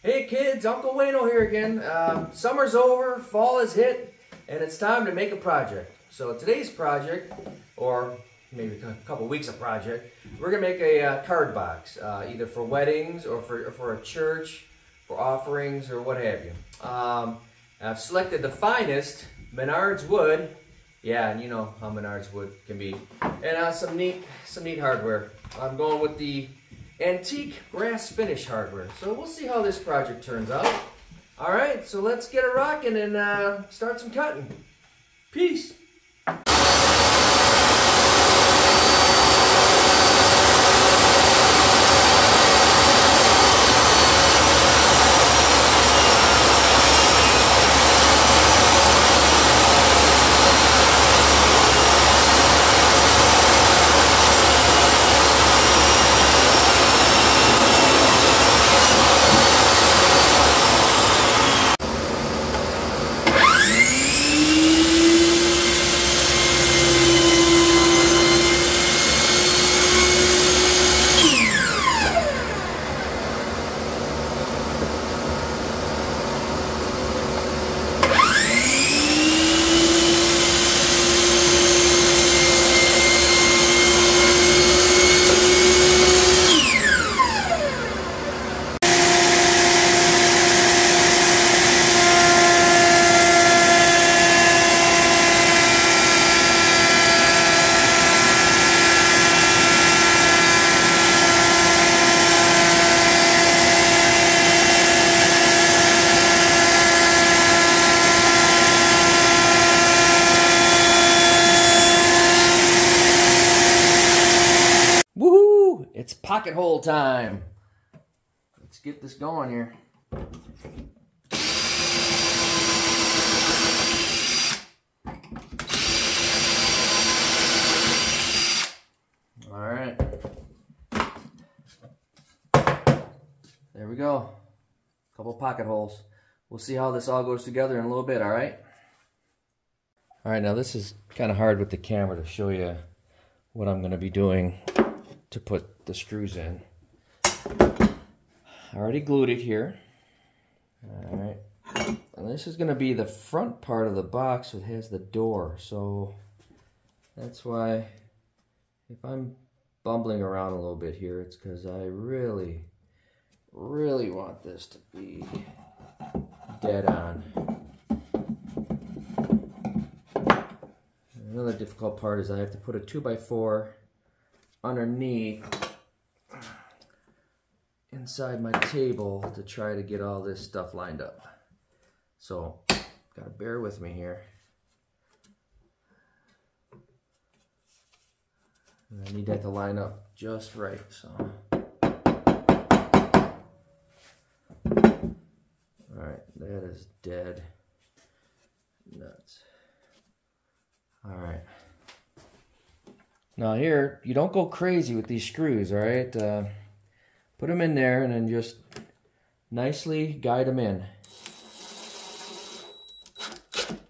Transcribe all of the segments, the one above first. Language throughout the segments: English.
Hey kids, Uncle Wayno here again. Summer's over, fall has hit, and it's time to make a project. So today's project, or maybe a couple weeks of project, we're gonna make a card box, either for weddings or for a church, for offerings or what have you. I've selected the finest Menards wood. Yeah, and you know how Menards wood can be, and some neat hardware. I'm going with the antique brass finish hardware. So we'll see how this project turns out. All right, so let's get it rocking and start some cutting. Peace. Woohoo! It's pocket hole time. Let's get this going here. All right. There we go. Couple pocket holes. We'll see how this all goes together in a little bit, all right? All right, now this is kind of hard with the camera to show you what I'm going to be doing to put the screws in. I already glued it here. Alright. And this is going to be the front part of the box that has the door. So that's why if I'm bumbling around a little bit here, it's because I really want this to be dead on. Another difficult part is I have to put a 2x4 underneath inside my table to try to get all this stuff lined up. So gotta bear with me here. And I need that to line up just right. So alright, that is dead nuts. Alright. Now here, you don't go crazy with these screws, all right? Put them in there and then just nicely guide them in.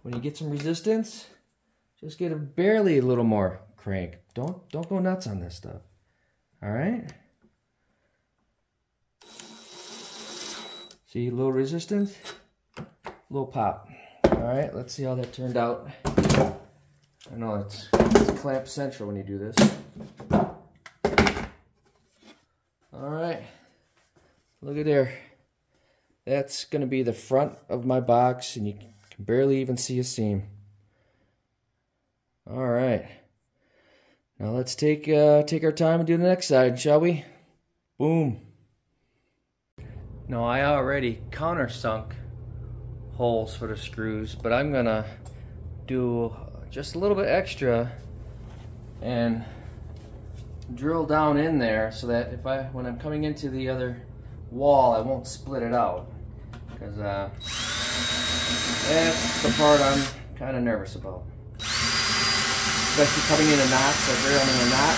When you get some resistance, just get barely a little more crank. Don't go nuts on this stuff, all right? See, a little resistance, a little pop. All right, let's see how that turned out. I know it's clamp central when you do this. Alright, look at there. That's going to be the front of my box, and you can barely even see a seam. Alright, now let's take our time and do the next side, shall we? Boom. Now I already countersunk holes for the screws, but I'm going to do just a little bit extra and drill down in there so that when I'm coming into the other wall, I won't split it out, because that's the part I'm kind of nervous about, especially coming in a knot. So here I'm in a knot.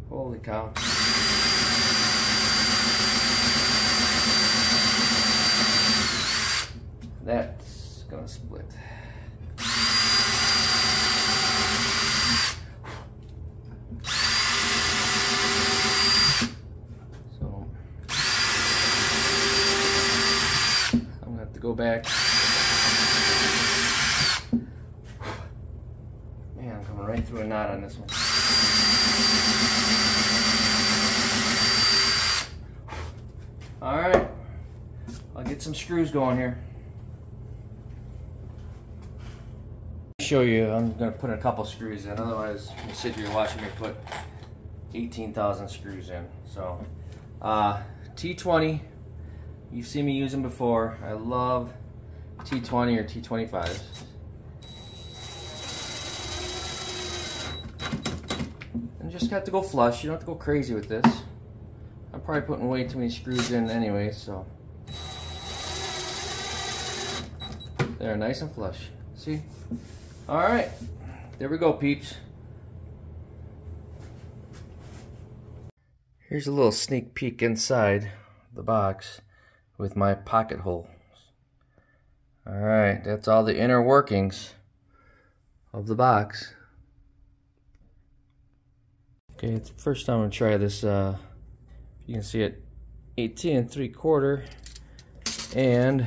Holy cow. That's gonna split. So go back. Man, I'm coming right through a knot on this one. All right, I'll get some screws going here. Show you, I'm gonna put a couple screws in, otherwise you sit here watching me put 18,000 screws in. So T20, you've seen me use them before. I love T20 or T25s. And just have to go flush. You don't have to go crazy with this. I'm probably putting way too many screws in anyway, so there, nice and flush. See? All right, there we go, peeps. Here's a little sneak peek inside the box with my pocket holes. All right, that's all the inner workings of the box. Okay, it's the first time I'm gonna try this. You can see it, 18 3/4 and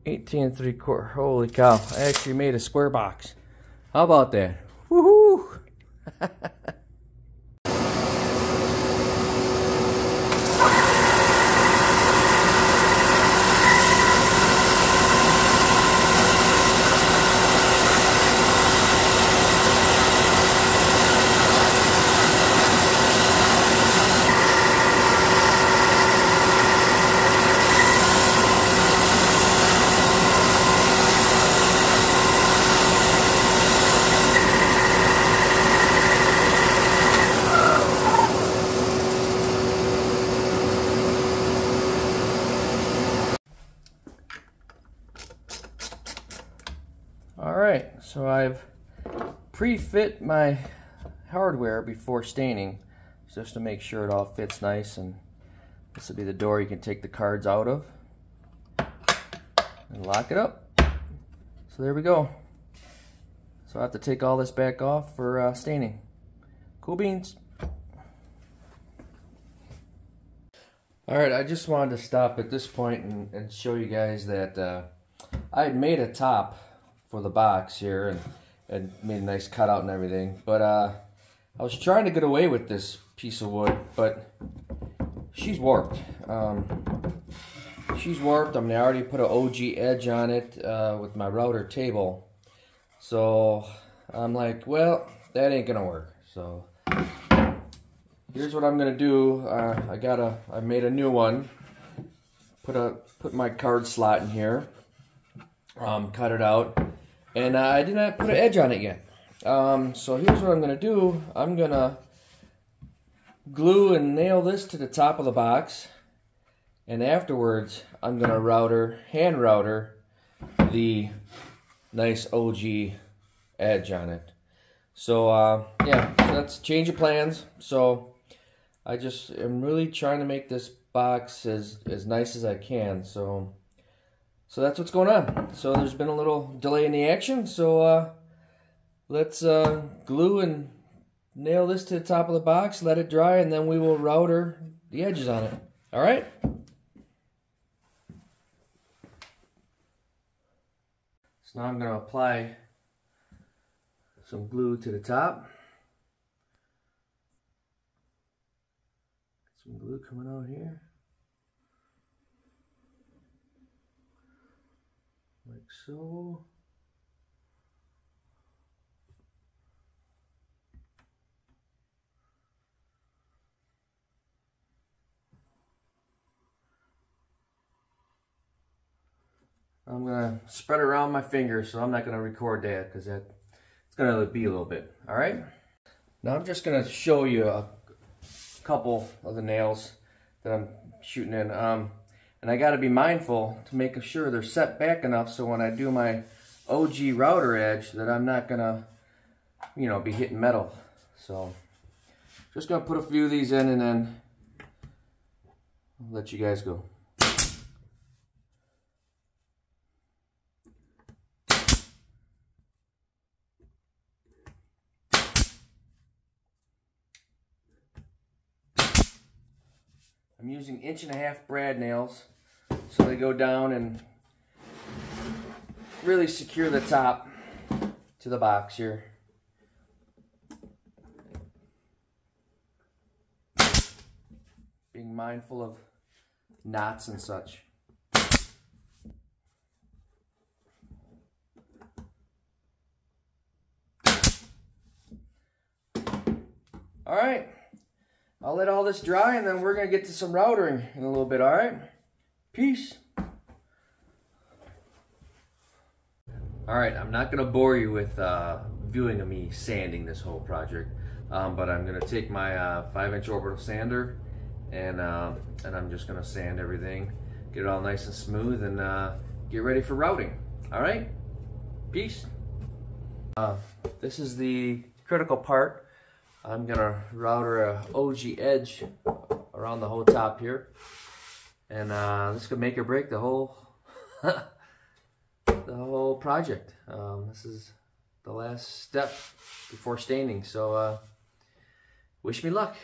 18 3/4. Holy cow! I actually made a square box. How about that? Woohoo! Alright, so I've pre-fit my hardware before staining just to make sure it all fits nice, and this will be the door you can take the cards out of and lock it up. So there we go. So I have to take all this back off for staining. Cool beans. Alright, I just wanted to stop at this point and show you guys that I had made a top for the box here and made a nice cutout and everything, but I was trying to get away with this piece of wood, but she's warped. She's warped. I mean, I already put an OG edge on it with my router table, so I'm like, well, that ain't gonna work. So here's what I'm gonna do. I made a new one. Put my card slot in here. Cut it out. And I did not put an edge on it yet. So here's what I'm going to do. I'm going to glue and nail this to the top of the box. And afterwards, I'm going to hand router the nice OG edge on it. So yeah, that's change of plans. So I just am really trying to make this box as nice as I can. So that's what's going on. So there's been a little delay in the action. So let's glue and nail this to the top of the box, let it dry, and then we will router the edges on it. All right? So now I'm going to apply some glue to the top. Some glue coming out here. Like so. I'm gonna spread it around my fingers, so I'm not gonna record that because it's gonna be a little bit. All right. Now I'm just gonna show you a couple of the nails that I'm shooting in. And I got to be mindful to make sure they're set back enough so when I do my OG router edge that I'm not gonna, you know, be hitting metal. So just gonna put a few of these in and then I'll let you guys go. I'm using 1.5" brad nails so they go down and really secure the top to the box here. Being mindful of knots and such. All right, I'll let all this dry and then we're gonna get to some routering in a little bit, all right? Peace. All right, I'm not gonna bore you with viewing of me sanding this whole project, but I'm gonna take my 5" orbital sander and I'm just gonna sand everything, get it all nice and smooth, and get ready for routing. All right, peace. This is the critical part. I'm gonna router a OG edge around the whole top here, and this could make or break the whole the whole project. This is the last step before staining, so wish me luck.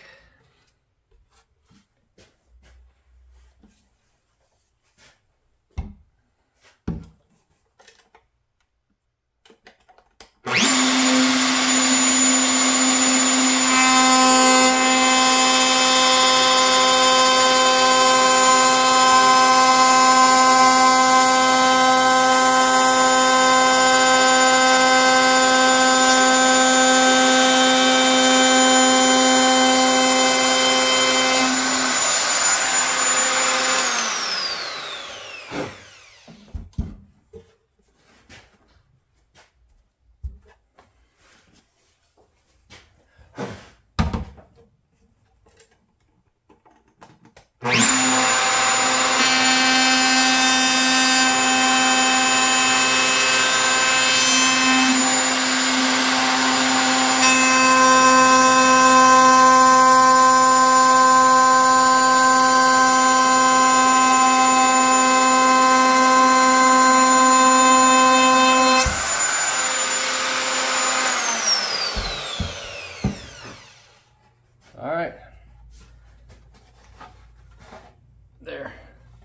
There,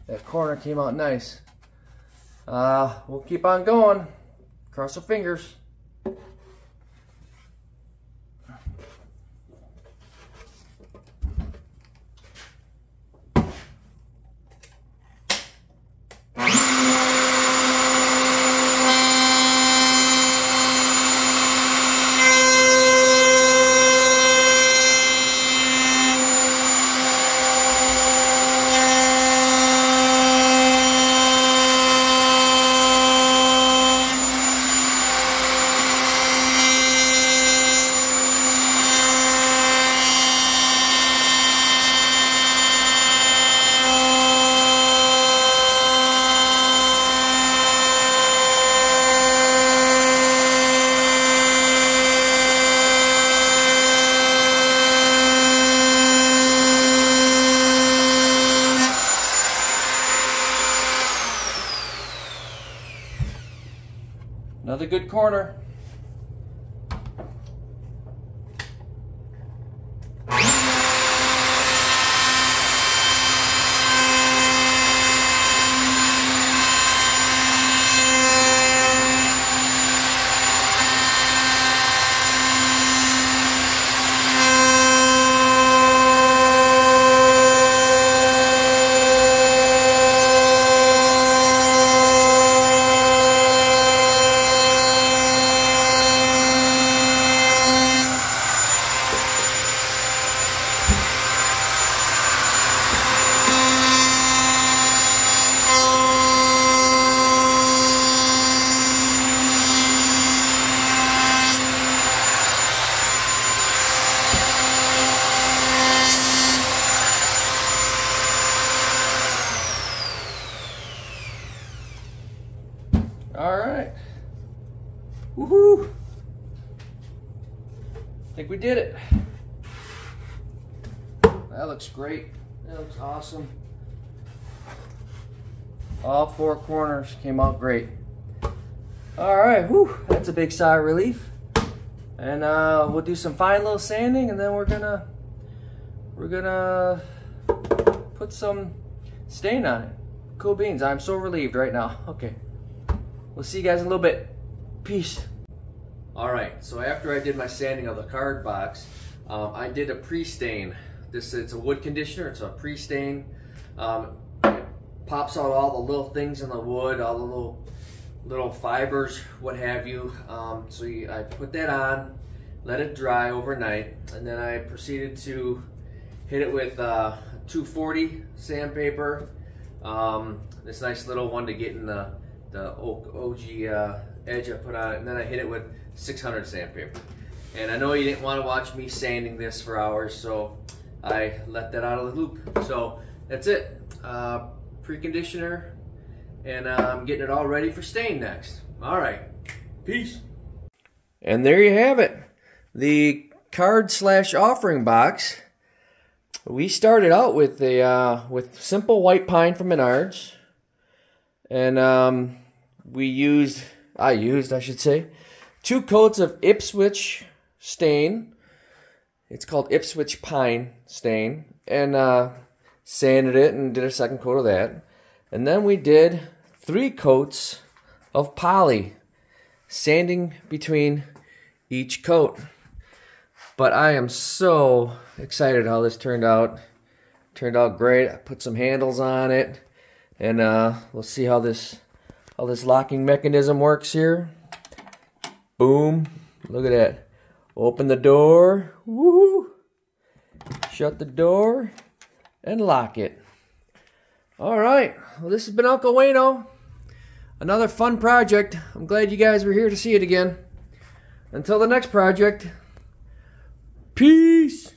that corner came out nice. We'll keep on going. Cross our fingers. Another good corner. All right. Woohoo! I think we did it. That looks great. That looks awesome. All four corners came out great. All right, whew, that's a big sigh of relief. And we'll do some fine little sanding, and then we're gonna put some stain on it. Cool beans. I'm so relieved right now. Okay. We'll see you guys in a little bit. Peace. Alright, so after I did my sanding of the card box, I did a pre-stain. It's a wood conditioner. It's a pre-stain. It pops out all the little things in the wood, all the little fibers, what have you. I put that on, let it dry overnight, and then I proceeded to hit it with 240 sandpaper. This nice little one to get in the OG edge I put on it, and then I hit it with 600 sandpaper. And I know you didn't want to watch me sanding this for hours, so I let that out of the loop. So that's it. Preconditioner, and I'm getting it all ready for stain next. All right, peace. And there you have it, the card/offering box. We started out with with simple white pine from Menards, and I used 2 coats of Ipswich stain. It's called Ipswich pine stain, and sanded it and did a second coat of that. And then we did 3 coats of poly, sanding between each coat. But I am so excited how this turned out. Turned out great. I put some handles on it, and we'll see how this locking mechanism works here. Boom. Look at that. Open the door. Woo! Shut the door. And lock it. Alright, well, this has been Uncle Wayno. Another fun project. I'm glad you guys were here to see it again. Until the next project, peace!